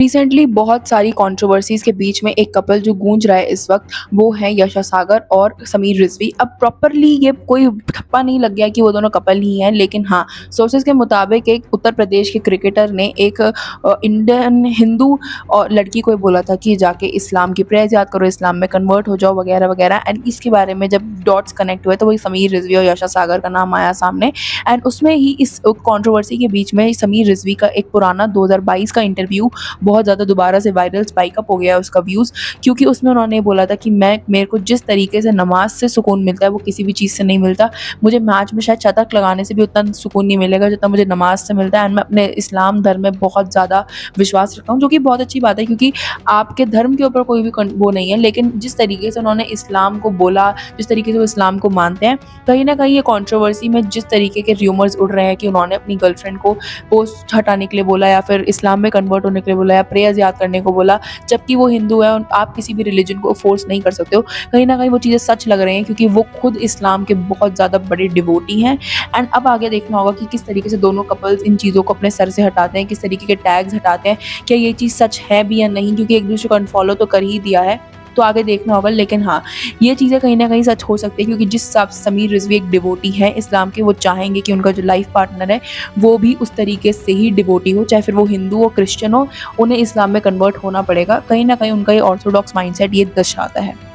Recently बहुत सारी controversies के बीच में एक कपल जो गूंज रहा है इस वक़्त, वो है यशा सागर और समीर रिज़वी। अब प्रॉपरली ये कोई ठप्पा नहीं लग गया कि वो दोनों कपल ही हैं, लेकिन हाँ, सोर्सेज़ के मुताबिक एक उत्तर प्रदेश के क्रिकेटर ने एक इंडियन हिंदू लड़की को ये बोला था कि जाके इस्लाम की प्रेयर्स याद करो, इस्लाम में कन्वर्ट हो जाओ वगैरह-वगैरह। एंड इसके बारे में जब डॉट्स कनेक्ट हुए तो वही समीर रिज़वी और यशा सागर का नाम आया सामने। एंड उसमें ही इस कंट्रोवर्सी के बीच में समीर रिज़वी का एक पुराना 2022 का इंटरव्यू बहुत ज़्यादा दोबारा से वायरल स्पाइक अप हो गया है उसका व्यूज़, क्योंकि उसमें उन्होंने बोला था कि मेरे को जिस तरीके से नमाज़ से सुकून मिलता है वो किसी भी चीज़ से नहीं मिलता। मुझे मैच में शायद शतक लगाने से भी उतना सुकून नहीं मिलेगा जितना मुझे नमाज़ से मिलता है। एंड मैं अपने इस्लाम धर्म में बहुत ज़्यादा विश्वास रखता हूँ, जो कि बहुत अच्छी बात है, क्योंकि आपके धर्म के ऊपर कोई भी वो नहीं है, लेकिन जिस तरीके से उन्होंने इस्लाम को बोला, जिस तरीके से वो इस्लाम को मानते हैं, कहीं न कहीं ये कंट्रोवर्सी में जिस तरीके के र्यूमर्स उड़ रहे हैं कि उन्होंने अपनी गर्लफ्रेंड को पोस्ट हटाने के लिए बोला या फिर इस्लाम में कन्वर्ट होने के लिए बोला या प्रेयर्स याद करने को बोला, जबकि वो हिंदू है और आप किसी भी रिलीजन को फोर्स नहीं कर सकते हो। कहीं न कहीं वो चीज़ें सच लग रही हैं, क्योंकि वो खुद इस्लाम के बहुत ज़्यादा बड़े डिवोटी हैं। एंड अब आगे देखना होगा कि किस तरीके से दोनों कपल्स इन चीज़ों को अपने सर से हटाते हैं, किस तरीके के टैग्स हटाते हैं, क्या ये चीज़ सच है भी या नहीं, क्योंकि एक-दूसरे को अनफॉलो तो कर ही दिया है। तो आगे देखना होगा, लेकिन हाँ, ये चीज़ें कहीं न कहीं सच हो सकती है, क्योंकि जिस हिसाब से समीर रिज़वी एक डिवोटी हैं इस्लाम के, वो चाहेंगे कि उनका जो लाइफ़ पार्टनर है, वो भी उस तरीके से ही डिवोटी हो, चाहे फिर वो हिंदू हो, क्रिश्चियन हो, उन्हें इस्लाम में कन्वर्ट होना पड़ेगा। कहीं न कहीं उनका ये ऑर्थोडॉक्स माइंडसेट ये दर्शाता है।